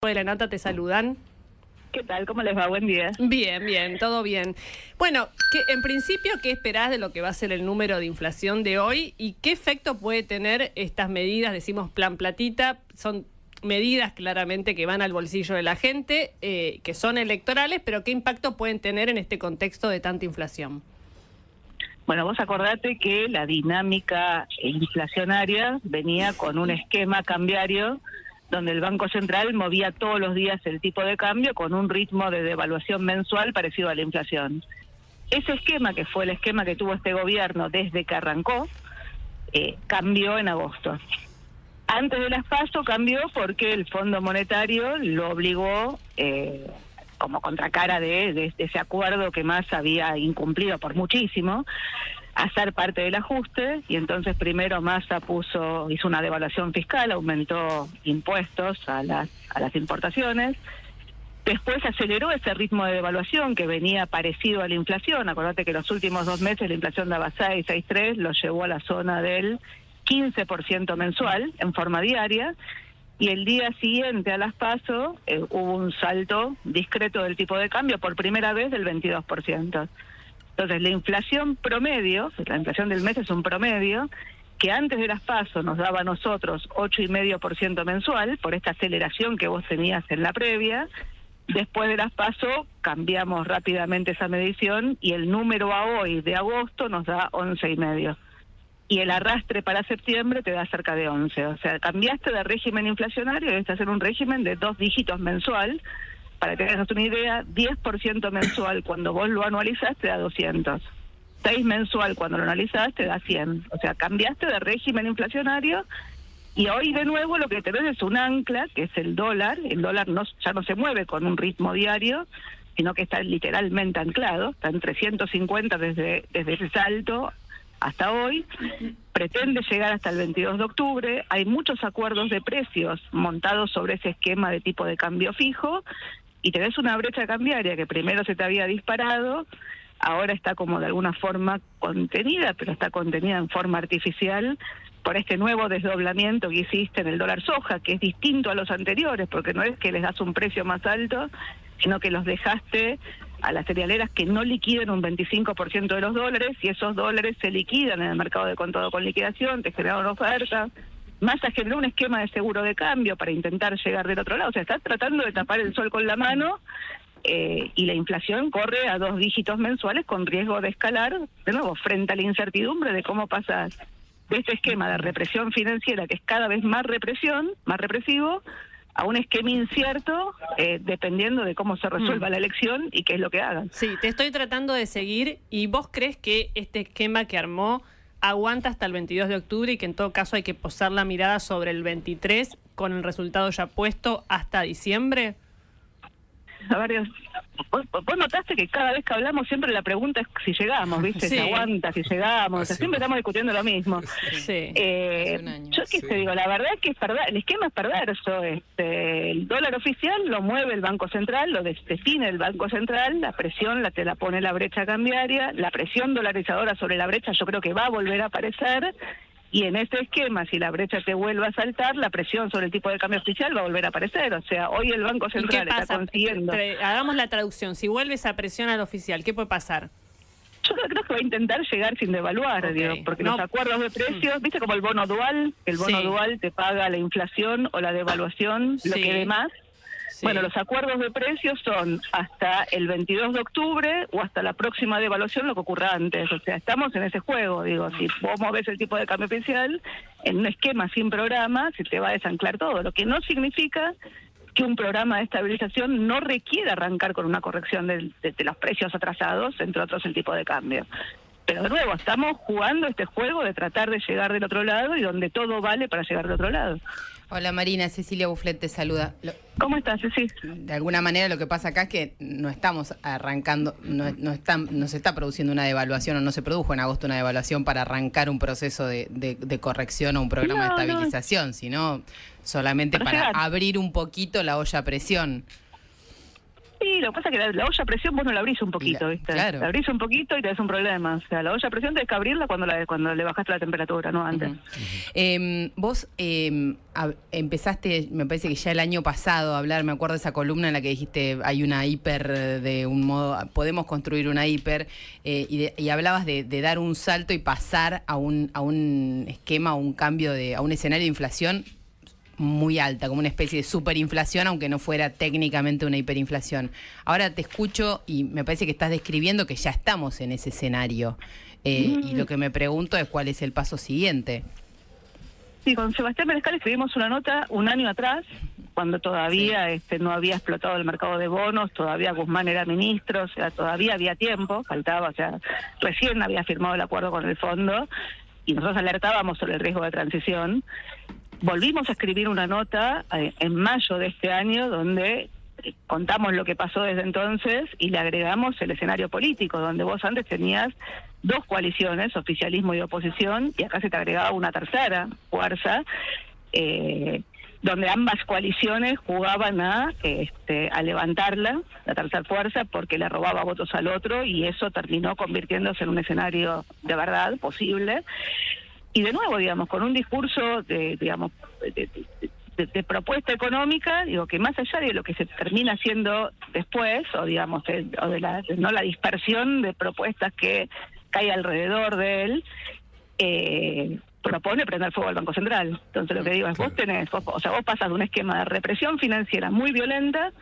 De la nota te saludan. ¿Qué tal? ¿Cómo les va? Buen día. Bien, bien, todo bien. Bueno, en principio, ¿qué esperás de lo que va a ser el número de inflación de hoy y qué efecto puede tener estas medidas? Decimos plan platita, son medidas claramente que van al bolsillo de la gente, que son electorales, pero ¿qué impacto pueden tener en este contexto de tanta inflación? Bueno, vos acordate que la dinámica inflacionaria venía con un esquema cambiario donde el Banco Central movía todos los días el tipo de cambio con un ritmo de devaluación mensual parecido a la inflación. Ese esquema, que fue el esquema que tuvo este gobierno desde que arrancó, cambió en agosto. Antes de las PASO cambió porque el Fondo Monetario lo obligó, como contracara de ese acuerdo que más había incumplido por muchísimo, a ser parte del ajuste, y entonces primero Massa hizo una devaluación fiscal, aumentó impuestos a las importaciones. Después aceleró ese ritmo de devaluación que venía parecido a la inflación. Acordate que los últimos 2 meses la inflación daba 6,3, lo llevó a la zona del 15% mensual en forma diaria, y el día siguiente a las PASO hubo un salto discreto del tipo de cambio por primera vez del 22%. Entonces, la inflación promedio, la inflación del mes es un promedio, que antes de las PASO nos daba a nosotros 8,5% mensual, por esta aceleración que vos tenías en la previa. Después de las PASO cambiamos rápidamente esa medición y el número a hoy de agosto nos da 11,5%. Y el arrastre para septiembre te da cerca de 11. O sea, cambiaste de régimen inflacionario y estás en un régimen de 2 dígitos mensual. Para que tengas una idea, 10% mensual cuando vos lo anualizás te da 200. 6 mensual cuando lo analizás te da 100. O sea, cambiaste de régimen inflacionario y hoy de nuevo lo que tenés es un ancla, que es el dólar. El dólar ya no se mueve con un ritmo diario, sino que está literalmente anclado. Está en 350 desde ese salto hasta hoy. Pretende llegar hasta el 22 de octubre. Hay muchos acuerdos de precios montados sobre ese esquema de tipo de cambio fijo, y tenés una brecha cambiaria que primero se te había disparado, ahora está como de alguna forma contenida, pero está contenida en forma artificial por este nuevo desdoblamiento que hiciste en el dólar soja, que es distinto a los anteriores, porque no es que les das un precio más alto, sino que los dejaste a las cerealeras que no liquiden un 25% de los dólares, y esos dólares se liquidan en el mercado de contado con liquidación, te generaron oferta. Massa generó un esquema de seguro de cambio para intentar llegar del otro lado. O sea, está tratando de tapar el sol con la mano, y la inflación corre a 2 dígitos mensuales con riesgo de escalar, de nuevo, frente a la incertidumbre de cómo pasas de este esquema de represión financiera, que es cada vez más represión, más represivo, a un esquema incierto, dependiendo de cómo se resuelva la elección y qué es lo que hagan. Sí, te estoy tratando de seguir. ¿Y vos crees que este esquema que armó aguanta hasta el 22 de octubre y que en todo caso hay que posar la mirada sobre el 23 con el resultado ya puesto hasta diciembre? A ver, vos notaste que cada vez que hablamos siempre la pregunta es si llegamos, ¿viste? Sí. Si aguanta, si llegamos. O sea, siempre estamos discutiendo lo mismo. Sí. Yo qué te digo, la verdad es que el esquema es perverso. El dólar oficial lo mueve el Banco Central, lo define el Banco Central, la presión te la pone la brecha cambiaria, la presión dolarizadora sobre la brecha yo creo que va a volver a aparecer. Y en este esquema, si la brecha te vuelve a saltar, la presión sobre el tipo de cambio oficial va a volver a aparecer. O sea, hoy el Banco Central está consiguiendo... Hagamos la traducción. Si vuelve esa presión al oficial, ¿qué puede pasar? Yo creo que va a intentar llegar sin devaluar, Okay. porque los acuerdos de precios, ¿viste como el bono dual? El bono dual te paga la inflación o la devaluación, lo que dé más. Sí. Bueno, los acuerdos de precios son hasta el 22 de octubre o hasta la próxima devaluación, lo que ocurra antes. O sea, estamos en ese juego, si vos movés el tipo de cambio oficial en un esquema sin programa, se te va a desanclar todo, lo que no significa que un programa de estabilización no requiere arrancar con una corrección de los precios atrasados, entre otros el tipo de cambio. Pero de nuevo, estamos jugando este juego de tratar de llegar del otro lado y donde todo vale para llegar del otro lado. Hola Marina, Cecilia Bufflet te saluda. ¿Cómo estás, Ceci? De alguna manera lo que pasa acá es que no estamos arrancando, no se está produciendo una devaluación, o no se produjo en agosto una devaluación para arrancar un proceso de corrección o un programa de estabilización, sino solamente para abrir un poquito la olla a presión. Sí, lo que pasa es que la olla a presión vos no la abrís un poquito, ¿viste? Claro. La abrís un poquito y tenés un problema. O sea, la olla a presión tenés que abrirla cuando le bajaste la temperatura, no antes. Vos empezaste, me parece que ya el año pasado, a hablar, me acuerdo de esa columna en la que dijiste hay una hiper de un modo, podemos construir una hiper, y hablabas de dar un salto y pasar a un esquema, a un cambio, a un escenario de inflación muy alta, como una especie de superinflación, aunque no fuera técnicamente una hiperinflación. Ahora te escucho y me parece que estás describiendo que ya estamos en ese escenario. Y lo que me pregunto es cuál es el paso siguiente. Sí, con Sebastián Manescal escribimos una nota un año atrás, cuando todavía no había explotado el mercado de bonos, todavía Guzmán era ministro, o sea, todavía había tiempo, faltaba, o sea, recién había firmado el acuerdo con el fondo, y nosotros alertábamos sobre el riesgo de transición. Volvimos a escribir una nota en mayo de este año donde contamos lo que pasó desde entonces y le agregamos el escenario político, donde vos antes tenías dos coaliciones, oficialismo y oposición, y acá se te agregaba una tercera fuerza, donde ambas coaliciones jugaban a levantarla, la tercera fuerza, porque le robaba votos al otro, y eso terminó convirtiéndose en un escenario de verdad posible. Y de nuevo, digamos, con un discurso de propuesta económica, digo, que más allá de lo que se termina haciendo después, o digamos, la dispersión de propuestas que cae alrededor de él, propone prender fuego al Banco Central. Entonces lo que digo es, vos pasas de un esquema de represión financiera muy violenta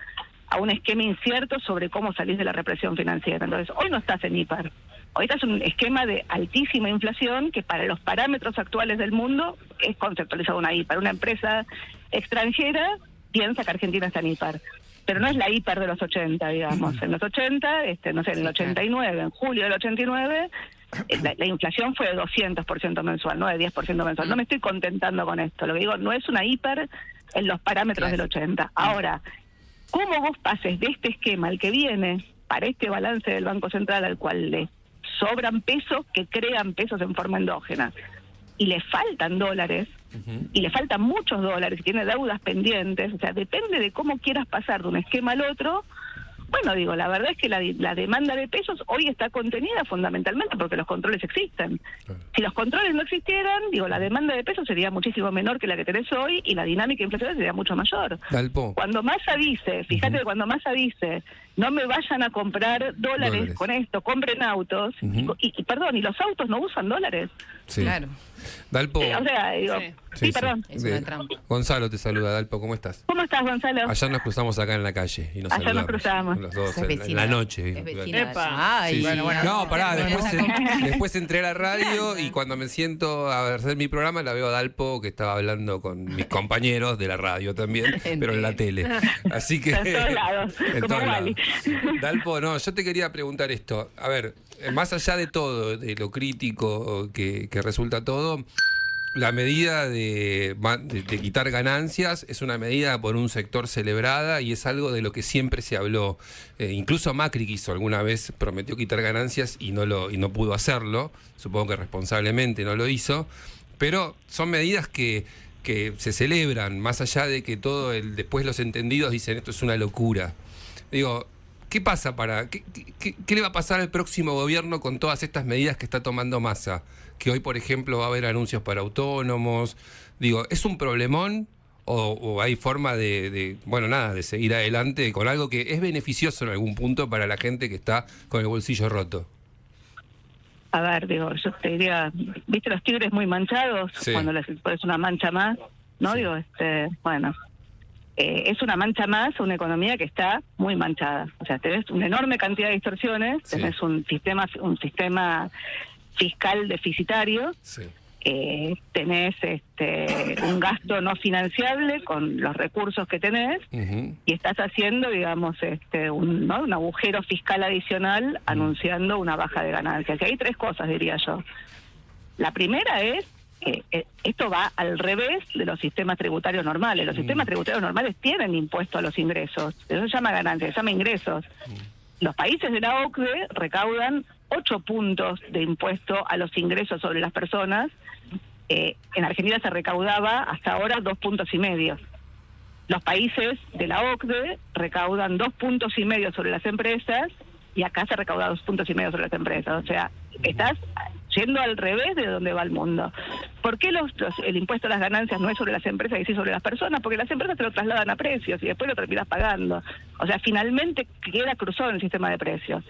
a un esquema incierto sobre cómo salís de la represión financiera. Entonces, hoy no estás en hiper. Hoy estás en un esquema de altísima inflación que para los parámetros actuales del mundo es conceptualizado una hiper. Una empresa extranjera piensa que Argentina está en hiper. Pero no es la hiper de los 80, digamos. En los 80, no sé, en el 89, en julio del 89, la inflación fue de 200% mensual, no de 10% mensual. No me estoy contentando con esto. Lo que digo, no es una hiper en los parámetros del 80. Ahora, ¿cómo vos pases de este esquema al que viene para este balance del Banco Central al cual le sobran pesos que crean pesos en forma endógena y le faltan dólares, y le faltan muchos dólares y tiene deudas pendientes? O sea, depende de cómo quieras pasar de un esquema al otro. Bueno, digo, la verdad es que la demanda de pesos hoy está contenida fundamentalmente porque los controles existen. Claro. Si los controles no existieran, digo, la demanda de pesos sería muchísimo menor que la que tenés hoy y la dinámica inflacionaria sería mucho mayor. Dalpo. Cuando Massa dice, fíjate, cuando Massa dice, no me vayan a comprar dólares con esto, compren autos, y los autos no usan dólares. Sí. Claro. Dalpo. O sea, digo, sí, perdón. Es una trampa. Gonzalo te saluda, Dalpo, ¿cómo estás? ¿Cómo estás, Gonzalo? Ayer nos cruzamos acá en la calle y nos Ayer saludamos. nos cruzamos. Los dos, Es en la noche. Es vecina. Sí, sí. Bueno, no, pará, después entré a la radio y cuando me siento a hacer mi programa la veo a Dalpo que estaba hablando con mis compañeros de la radio también, pero en la tele. Así que... En todos lados, en como todos Wally. lados. Dalpo, no, yo te quería preguntar esto. A ver, más allá de todo, de lo crítico que resulta todo, la medida de quitar ganancias es una medida por un sector celebrada y es algo de lo que siempre se habló. Incluso Macri quiso alguna vez, prometió quitar ganancias y no pudo hacerlo. Supongo que responsablemente no lo hizo. Pero son medidas que se celebran, más allá de que después los entendidos dicen esto es una locura. Digo, ¿qué pasa qué le va a pasar al próximo gobierno con todas estas medidas que está tomando Massa? Que hoy, por ejemplo, va a haber anuncios para autónomos. Digo, ¿es un problemón o hay forma de seguir adelante con algo que es beneficioso en algún punto para la gente que está con el bolsillo roto? A ver, digo, yo te diría, ¿viste los tigres muy manchados? Sí. Cuando les pones una mancha más, ¿no? Sí. Digo, es una mancha más a una economía que está muy manchada. O sea, tenés una enorme cantidad de distorsiones, Sí. tenés un sistema fiscal deficitario, Sí. Tenés un gasto no financiable con los recursos que tenés, y estás haciendo, digamos, un agujero fiscal adicional anunciando una baja de ganancias. Y hay tres cosas, diría yo. La primera es que esto va al revés de los sistemas tributarios normales. Los sistemas tributarios normales tienen impuesto a los ingresos. Eso se llama ganancias, se llama ingresos. Los países de la OCDE recaudan 8 puntos de impuesto a los ingresos sobre las personas. En Argentina se recaudaba hasta ahora 2,5 puntos. los países de la OCDE recaudan 2,5 puntos sobre las empresas y acá se recauda 2,5 puntos sobre las empresas. O sea, estás yendo al revés de donde va el mundo. ¿Por qué el impuesto a las ganancias no es sobre las empresas y sí sobre las personas? Porque las empresas te lo trasladan a precios y después lo terminas pagando. O sea, finalmente queda cruzado en el sistema de precios.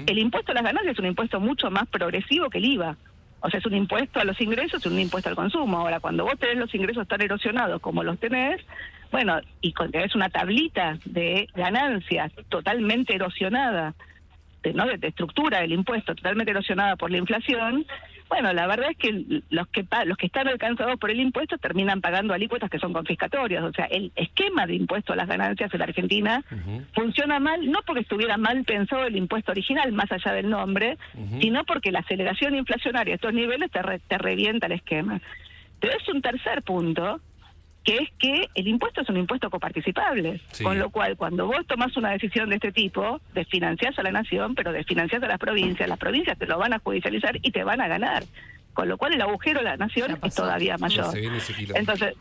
El impuesto a las ganancias es un impuesto mucho más progresivo que el IVA. O sea, es un impuesto a los ingresos y un impuesto al consumo. Ahora, cuando vos tenés los ingresos tan erosionados como los tenés, bueno, y tenés una tablita de ganancias totalmente erosionada, de estructura del impuesto totalmente erosionada por la inflación, bueno, la verdad es que los que están alcanzados por el impuesto terminan pagando alícuotas que son confiscatorias. O sea, el esquema de impuesto a las ganancias en la Argentina funciona mal, no porque estuviera mal pensado el impuesto original, más allá del nombre, sino porque la aceleración inflacionaria a estos niveles te revienta el esquema. Pero es un tercer punto, que es que el impuesto es un impuesto coparticipable, con lo cual cuando vos tomás una decisión de este tipo, desfinanciás a la nación, pero desfinanciás a las provincias te lo van a judicializar y te van a ganar, con lo cual el agujero a la nación es todavía mayor. Entonces,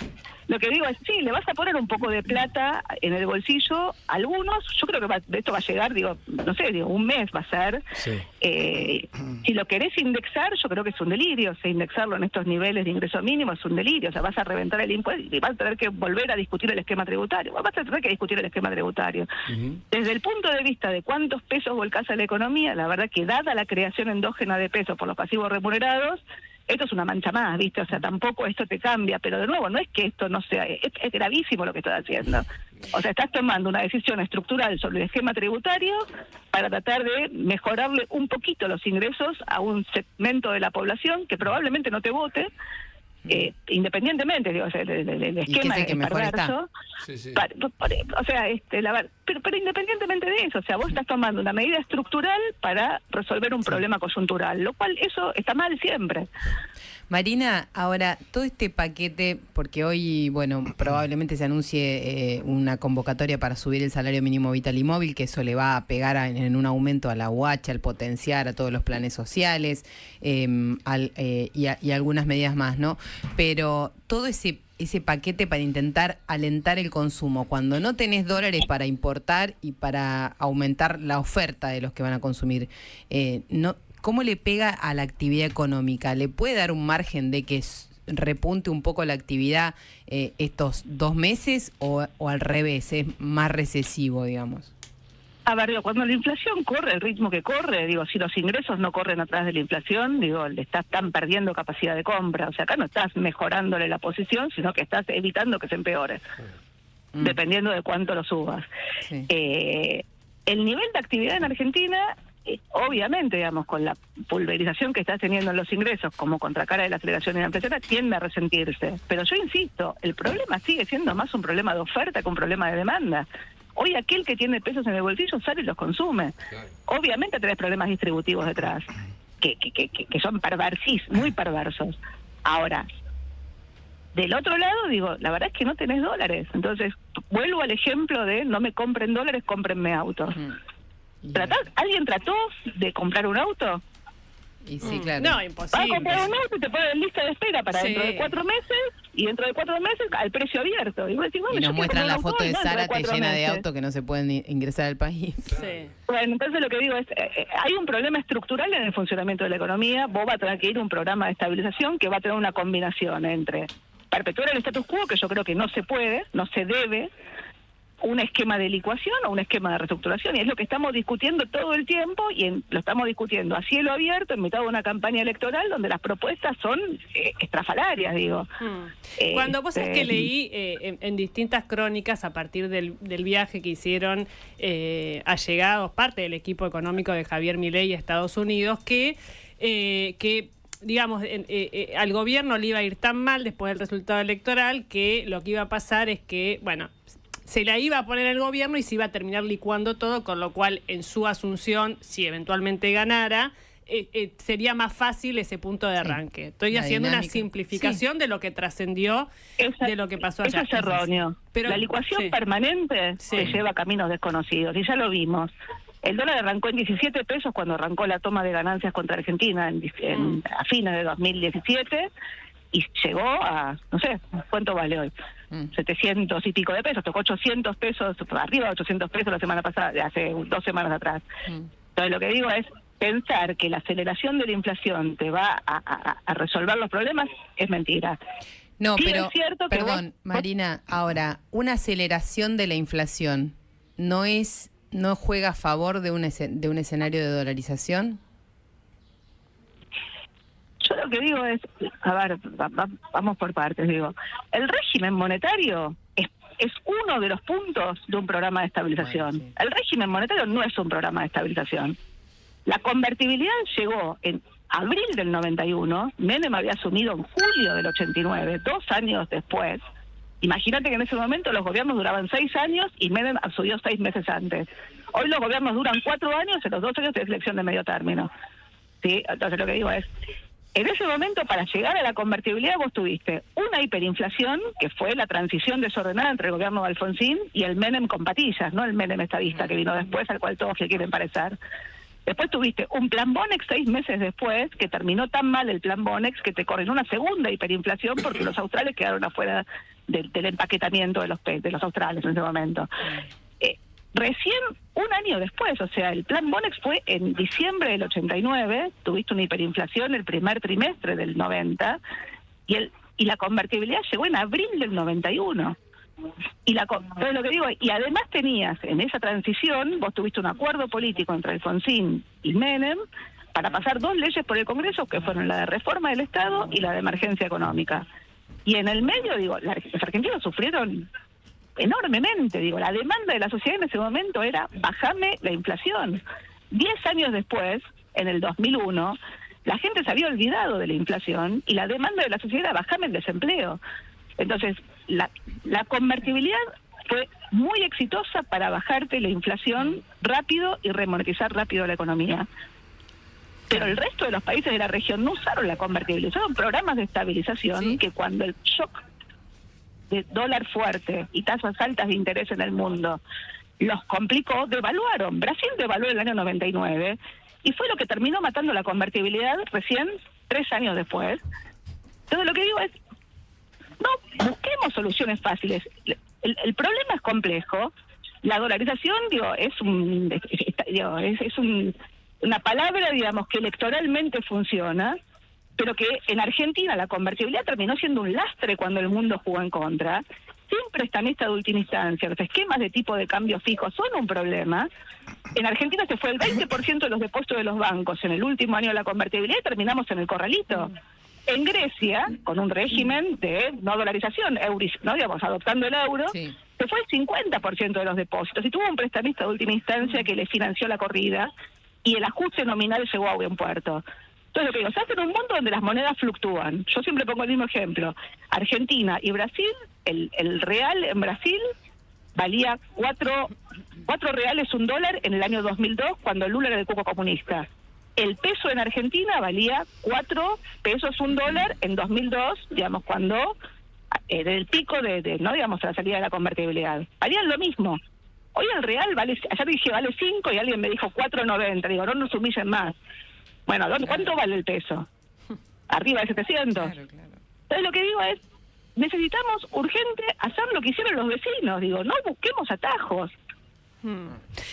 lo que digo es, sí, le vas a poner un poco de plata en el bolsillo a algunos, yo creo que esto va a llegar, un mes va a ser. Si lo querés indexar, yo creo que es un delirio, indexarlo en estos niveles de ingreso mínimo es un delirio, o sea, vas a reventar el impuesto y vas a tener que volver a discutir el esquema tributario, Desde el punto de vista de cuántos pesos volcás a la economía, la verdad que dada la creación endógena de pesos por los pasivos remunerados, esto es una mancha más, ¿viste? O sea, tampoco esto te cambia, pero de nuevo, no es que esto no sea, es gravísimo lo que estás haciendo. O sea, estás tomando una decisión estructural sobre el esquema tributario para tratar de mejorarle un poquito los ingresos a un segmento de la población que probablemente no te vote, independientemente, o sea, el esquema es perverso. O sea, pero independientemente de eso, o sea, vos estás tomando una medida estructural para resolver un problema coyuntural, lo cual eso está mal siempre. Marina, ahora, todo este paquete, porque hoy, probablemente se anuncie una convocatoria para subir el salario mínimo vital y móvil, que eso le va a pegar en un aumento a la UH, al potenciar a todos los planes sociales y algunas medidas más, ¿no? Pero todo ese paquete para intentar alentar el consumo, cuando no tenés dólares para importar y para aumentar la oferta de los que van a consumir, ¿cómo le pega a la actividad económica? ¿Le puede dar un margen de que repunte un poco la actividad estos 2 meses o al revés, es más recesivo, digamos? A ver, cuando la inflación corre el ritmo que corre, si los ingresos no corren atrás de la inflación, le están perdiendo capacidad de compra. O sea, acá no estás mejorándole la posición, sino que estás evitando que se empeore, dependiendo de cuánto lo subas. Sí. El nivel de actividad en Argentina, obviamente, con la pulverización que estás teniendo en los ingresos como contracara de la aceleración inflacionaria, tiende a resentirse. Pero yo insisto, el problema sigue siendo más un problema de oferta que un problema de demanda. Hoy aquel que tiene pesos en el bolsillo sale y los consume. Claro. Obviamente tenés problemas distributivos detrás, que son muy perversos. Ahora, del otro lado, la verdad es que no tenés dólares. Entonces, vuelvo al ejemplo de no me compren dólares, cómprenme autos. ¿Alguien trató de comprar un auto? Y sí, claro. No, imposible. Vas a comprar un auto y te ponen en lista de espera para dentro de 4 meses, y dentro de 4 meses al precio abierto. Y nos muestran la foto de Zárate llena de autos que no se pueden ingresar al país. Sí. Bueno, entonces lo que digo es, hay un problema estructural en el funcionamiento de la economía. Vos vas a tener que ir a un programa de estabilización que va a tener una combinación entre perpetuar el status quo, que yo creo que no se puede, no se debe, un esquema de licuación o un esquema de reestructuración, y es lo que estamos discutiendo todo el tiempo, y lo estamos discutiendo a cielo abierto en mitad de una campaña electoral donde las propuestas son estrafalarias, Cuando vos es que leí en distintas crónicas a partir del viaje que hicieron allegados, parte del equipo económico de Javier Milei a Estados Unidos, que digamos, al gobierno le iba a ir tan mal después del resultado electoral que lo que iba a pasar es que, se la iba a poner el gobierno y se iba a terminar licuando todo, con lo cual en su asunción, si eventualmente ganara, sería más fácil ese punto de arranque. Estoy haciendo una simplificación de lo que trascendió, de lo que pasó allá. Eso es erróneo. Pero la licuación permanente se lleva a caminos desconocidos, y ya lo vimos. El dólar arrancó en 17 pesos cuando arrancó la toma de ganancias contra Argentina a fines de 2017, y llegó a, no sé, ¿cuánto vale hoy? 700 y pico de pesos, tocó 800 pesos, arriba de 800 pesos la semana pasada, hace 2 semanas atrás. Entonces lo que digo es, pensar que la aceleración de la inflación te va a resolver los problemas es mentira. No, sí, pero, es cierto que perdón, Marina, ahora, una aceleración de la inflación no juega a favor de un escenario de dolarización. Yo lo que digo es, a ver, vamos por partes, digo, el régimen monetario es uno de los puntos de un programa de estabilización. Bueno, sí. El régimen monetario no es un programa de estabilización. La convertibilidad llegó en abril del 91, Menem había asumido en julio del 89, 2 años después. Imagínate que en ese momento los gobiernos duraban 6 años y Menem asumió 6 meses antes. Hoy los gobiernos duran 4 años, en los 2 años de elección de medio término. ¿Sí? Entonces lo que digo es, en ese momento para llegar a la convertibilidad vos tuviste una hiperinflación, que fue la transición desordenada entre el gobierno de Alfonsín y el Menem con patillas, no el Menem estadista que vino después, al cual todos le quieren parecer. Después tuviste un plan Bonex 6 meses después, que terminó tan mal el plan Bonex que te corrió una segunda hiperinflación porque los australes quedaron afuera del empaquetamiento de los australes en ese momento. Recién un año después, o sea, el plan Bonex fue en diciembre del 89, tuviste una hiperinflación el primer trimestre del 90, y la convertibilidad llegó en abril del 91. Entonces lo que digo, y además tenías en esa transición, vos tuviste un acuerdo político entre Alfonsín y Menem para pasar 2 leyes por el Congreso, que fueron la de reforma del Estado y la de emergencia económica. Y en el medio, digo, los argentinos sufrieron enormemente, digo, la demanda de la sociedad en ese momento era bajame la inflación. 10 años después, en el 2001, la gente se había olvidado de la inflación y la demanda de la sociedad era bajame el desempleo. Entonces, la convertibilidad fue muy exitosa para bajarte la inflación rápido y remonetizar rápido la economía. Pero el resto de los países de la región no usaron la convertibilidad, usaron programas de estabilización. ¿Sí? Que cuando el shock de dólar fuerte y tasas altas de interés en el mundo los complicó, devaluaron. Brasil devaluó en el año 99 y fue lo que terminó matando la convertibilidad recién 3 años después. Entonces lo que digo es, no busquemos soluciones fáciles. El problema es complejo. La dolarización, digo, es una palabra, digamos, que electoralmente funciona, pero que en Argentina la convertibilidad terminó siendo un lastre cuando el mundo jugó en contra. Siempre prestamista de última instancia, los esquemas de tipo de cambio fijo son un problema. En Argentina se fue el 20% de los depósitos de los bancos en el último año de la convertibilidad y terminamos en el corralito. En Grecia, con un régimen de no dolarización, ¿no? Digamos, adoptando el euro, sí, se fue el 50% de los depósitos y tuvo un prestamista de última instancia que le financió la corrida y el ajuste nominal llegó a buen puerto. Entonces, lo que digo, se hace en un mundo donde las monedas fluctúan. Yo siempre pongo el mismo ejemplo. Argentina y Brasil, el real en Brasil valía 4 reales un dólar en el año 2002, cuando Lula era el cuco comunista. El peso en Argentina valía 4 pesos un dólar en 2002, digamos, cuando del pico no digamos, la salida de la convertibilidad. Valían lo mismo. Hoy el real vale, ayer dije vale 5 y alguien me dijo 4.90. Digo, no nos humillen más. Bueno, ¿cuánto vale el peso? Arriba de 700. Claro. Entonces lo que digo es, necesitamos urgente hacer lo que hicieron los vecinos. Digo, no busquemos atajos.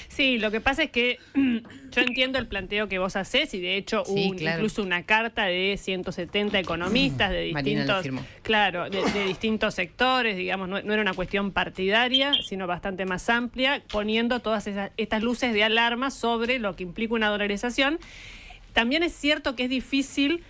Sí, lo que pasa es que yo entiendo el planteo que vos hacés y de hecho hubo incluso una carta de 170 economistas de distintos, de distintos sectores, digamos, no era una cuestión partidaria, sino bastante más amplia, poniendo todas estas luces de alarma sobre lo que implica una dolarización. También es cierto que es difícil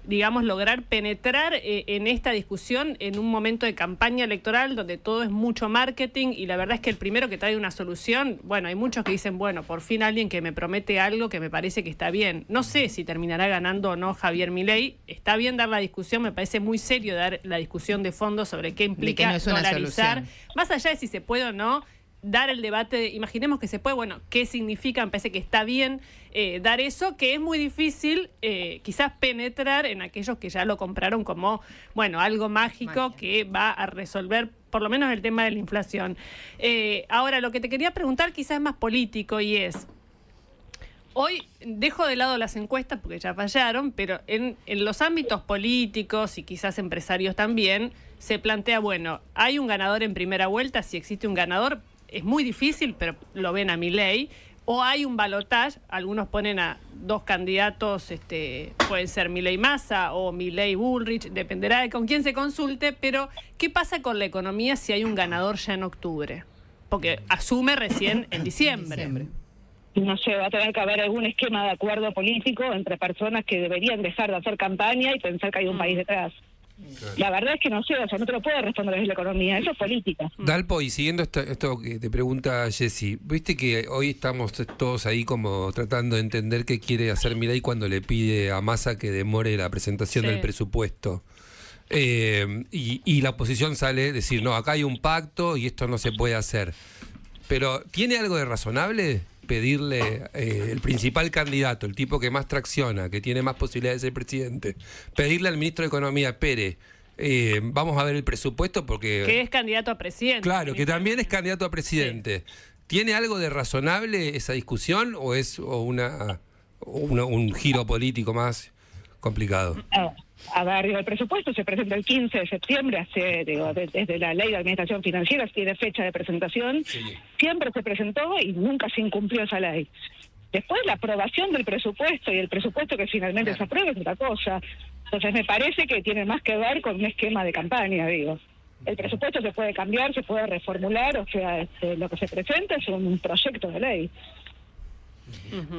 digamos, lograr penetrar en esta discusión en un momento de campaña electoral donde todo es mucho marketing y la verdad es que el primero que trae una solución, bueno, hay muchos que dicen, bueno, por fin alguien que me promete algo que me parece que está bien. No sé si terminará ganando o no Javier Milei. Está bien dar la discusión, me parece muy serio dar la discusión de fondo sobre qué implica dolarizar, más allá de si se puede o no, dar el debate, imaginemos que se puede, bueno, ¿qué significa? Me parece que está bien dar eso, que es muy difícil quizás penetrar en aquellos que ya lo compraron como, bueno, algo mágico que va a resolver por lo menos el tema de la inflación. Ahora, lo que te quería preguntar quizás es más político y es, hoy dejo de lado las encuestas porque ya fallaron, pero en los ámbitos políticos y quizás empresarios también, se plantea, bueno, hay un ganador en primera vuelta, si existe un ganador, es muy difícil, pero lo ven a Milei, o hay un balotaje, algunos ponen a dos candidatos, pueden ser Milei Massa o Milei Bullrich, dependerá de con quién se consulte, pero ¿qué pasa con la economía si hay un ganador ya en octubre? Porque asume recién en diciembre. No sé, va a tener que haber algún esquema de acuerdo político entre personas que deberían dejar de hacer campaña y pensar que hay un país detrás. Claro. La verdad es que no sé, o sea, no te lo puedo responder desde la economía, eso es política. Dalpo, y siguiendo esto que te pregunta Jessy, viste que hoy estamos todos ahí como tratando de entender qué quiere hacer Milei cuando le pide a Massa que demore la presentación del presupuesto. Y la oposición sale a decir, no, acá hay un pacto y esto no se puede hacer. Pero, ¿tiene algo de razonable pedirle el principal candidato, el tipo que más tracciona, que tiene más posibilidades de ser presidente, pedirle al ministro de Economía, Pérez, vamos a ver el presupuesto porque... Que es candidato a presidente. Claro, que también es candidato a presidente. Sí. ¿Tiene algo de razonable esa discusión o es un giro político más complicado? A ver, el presupuesto se presenta el 15 de septiembre, desde la ley de administración financiera tiene fecha de presentación, siempre se presentó y nunca se incumplió esa ley. Después la aprobación del presupuesto y el presupuesto que finalmente se aprueba es otra cosa. Entonces me parece que tiene más que ver con un esquema de campaña, digo. El presupuesto se puede cambiar, se puede reformular, o sea, lo que se presenta es un proyecto de ley.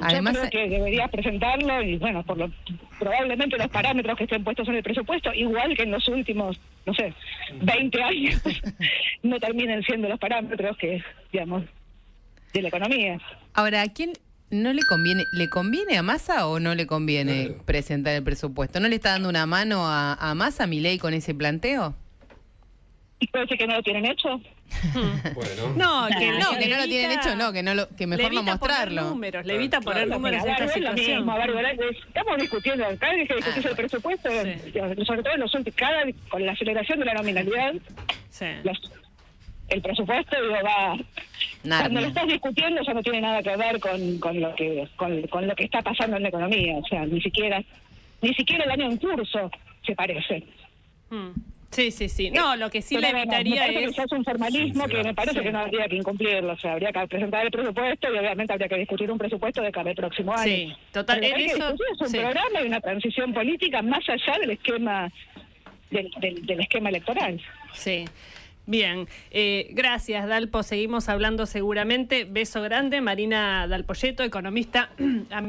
Además, yo creo que deberías presentarlo y bueno, probablemente los parámetros que estén puestos en el presupuesto, igual que en los últimos, no sé, 20 años, no terminen siendo los parámetros que, digamos, de la economía. Ahora, ¿a quién no le conviene? ¿Le conviene a Massa o no le conviene presentar el presupuesto? ¿No le está dando una mano a Massa, Milei, con ese planteo? ¿Y puede ser que no lo tienen hecho? Bueno. No, que no lo tienen hecho, no, que mejor no mostrarlo. Le evita poner números en esta situación. Estamos discutiendo, cada vez que discutís el presupuesto, sobre todo en los últimos, con la aceleración de la nominalidad, el presupuesto va... Cuando lo estás discutiendo ya no tiene nada que ver con lo que está pasando en la economía, o sea, ni siquiera el año en curso se parece. Sí. No, lo que sí le evitaría es... es un formalismo que me parece que no habría que incumplirlo. O sea, habría que presentar el presupuesto y obviamente habría que discutir un presupuesto de cara al próximo año. Sí, total. Es un programa y una transición política más allá del esquema del esquema electoral. Sí. Bien, gracias Dalpo, seguimos hablando seguramente. Beso grande, Marina Dalpolleto, economista.